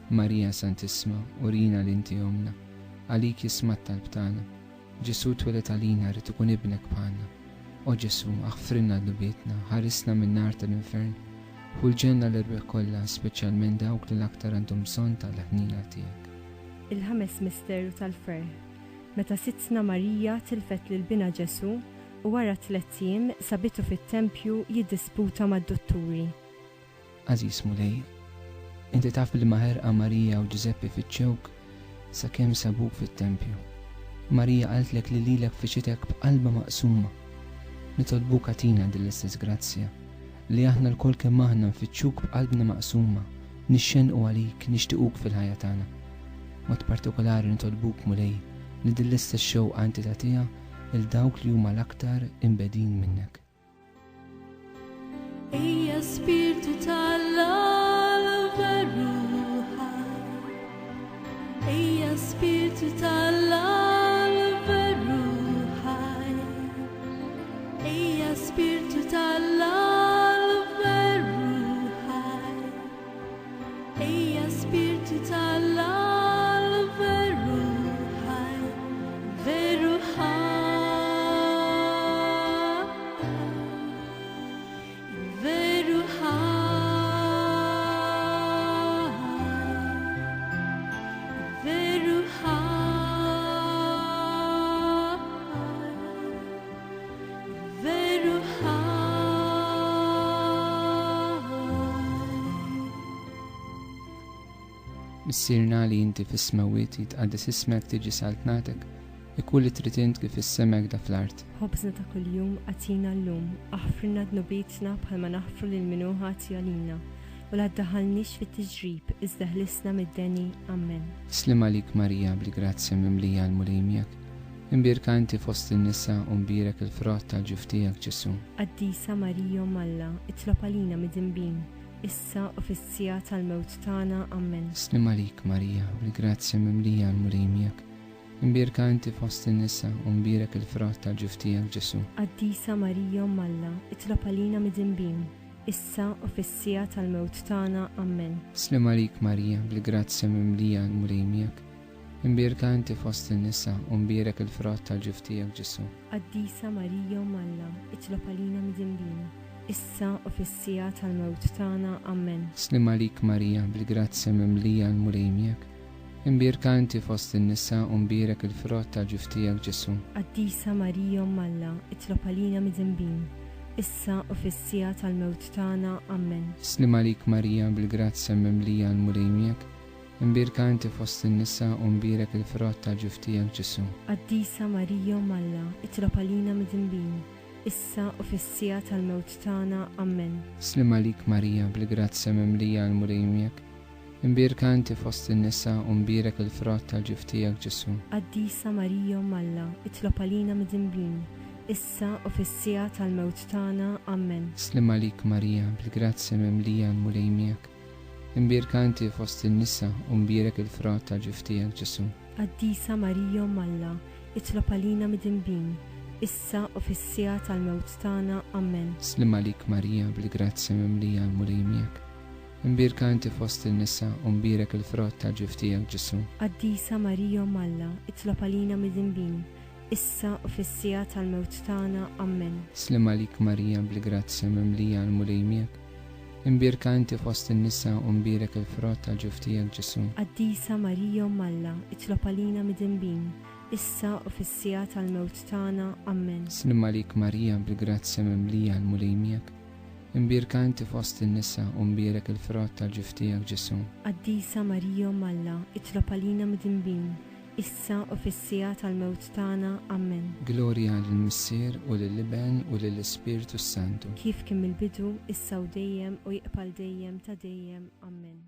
Marija Santissima, urina li inti omna, għalik jismat tal-btana, Ġesu twelet għalina rrid ikun ibnek bħalna. O Ġesu, aħfrinna d-dubietna, ħarisna minn nar tal-infern, u l-ġenna l-irbeq kollha, speċjalment dawk li l-aktar għandhom bżonn tal-ħnina tiegħek. Il-ħames misteru tal-ferħ. Meta sitna Marija tilfet lil bina Ġesu u wara 3 ijiem sabitu fit-tempju jiddisputa mad-dotturi. Aziz Mulej, inti taf li maħerqa Marija u Giuseppe fiċ-ċewk sakemm sabuk fit-tempju. Marija qaltlek li lilek fiċitek b'qalba maqsuma. Nitolbuk għatina dil-istess grazzja li aħna l-kol kemm aħna nfittxuk b'qalbna maqsuma, nixxenqu għalik, nixtiequk fil-ħajja tagħna. Mod partikolari nitolbuk Mulej li dil-istess xewqa inti tagħtiha il dawk li huma l-aktar imbedin minnek. Ejja Spiritu tal-Alla veru ħaj, Ejja Spiritu tal-Alla veru ħaj, Ejja Spiritu tal-Alla veru ħaj, Ejja Spiritu tal-Alla veru ħaj, veru ħaj. Missirna li inti fis-smawiet jitqaddis ismek tiġi saltnatek, ikun li trid int kif is-semek da fl-art. Ħobżna ta' kuljum għatina llum, aħfrinna d-nubietna bħalma naħfru lil min hu ħati għalina, u la ddaħħalniex fit-tiġrib iżda ħlisna mid-deni. Amen. Slim għalik Marija bl-grazzja mimlija l-mulejmijak, imbirka inti fost in-nisa u mbirek il-frott tal-ġuftijak Ġesu. Qaddisa Marija Malla, itlob għalina mid-dinbin, issa u fis-sija tal-mewt tagħna. Amen. Slim għalik Marija bl-grazzja mimlija l-mulejmijak, imbirka inti fost in-nisa u mbirek il-frott tal-ġuftijak Ġesu. Qaddisa Marija Malla, itlob għalina mid-dinbin, issa u fis-sija tal-mewt tagħna. Amen. Slim għalik Marija bl-grazzja mimlija l-mulejmijak, imbirka inti fost in-nisa u mbirek il-frott tal-ġuftijak Ġesu. Qaddisa Marija Malla, itlob għalina mid-dinbin, issa u fis-sija tal-mewt tagħna. Amen. Slim għalik Marija bl-grazzja mimlija l-mulejmijak, imbirka inti fost in-nisa u mbirek il-frott tal-ġuftijak Ġesu. Qaddisa Marija Malla, itlob għalina mid-dinbin, issa u fis-sija tal-mewt tagħna. Amen. Slim għalik Marija bl-grazzja mimlija l-mulejmijak, imbirka inti fost in-nisa u mbirek il-frott tal-ġuftijak Ġesu. Qaddisa Marija Malla, itlob għalina mid-dinbin, issa u fis-sija tal-mewt tagħna. Amen. Slim għalik Marija bl-grazzja mimlija l-mulejmijak, imbirka inti fost in-nisa u mbirek il-frott tal-ġuftijak Ġesu. Qaddisa Marija Malla, itlob għalina mid-dinbin, issa u fis-sija tal-mewt tagħna. Amen. Slim għalik Marija bl-grazzja mimlija l-mulejmijak, imbirka inti fost in-nisa u mbirek il-frott tal-ġuftijak Ġesu. Qaddisa Marija Malla, itlob għalina mid-dinbin, issa u fis-sija tal-mewt tagħna. Amen. Slim għalik Marija bl-grazzja mimlija l-mulejmijak, imbirka inti fost in-nisa u mbirek il-frott tal-ġuftijak Ġesu. Qaddisa Marija Malla, itlob għalina mid-dinbin, issa u fis-sija tal-mewt tagħna. Amen. Slim għalik Marija bl-grazzja mimlija l-mulejmijak, imbirka inti fost in-nisa u mbirek il-frott tal-ġuftijak Ġesu. Qaddisa Marija Malla, itlob għalina mid-dinbin, issa u fis-sija tal-mewt tagħna. Amen. Slim għalik Marija bl-grazzja mimlija l-mulejmijak, imbirka inti fost in-nisa u mbirek il-frott tal-ġuftijak Ġesu. Qaddisa Marija Malla, itlob għalina mid-dinbin, issa u fis-sija tal-mewt tagħna. Amen. Glorja lill-Missier u lill-Iben u lill-Ispiritu Santu. Kif kien mill-bidu, issa u dejjem u jiqbal dejjem ta' dejjem. Amen.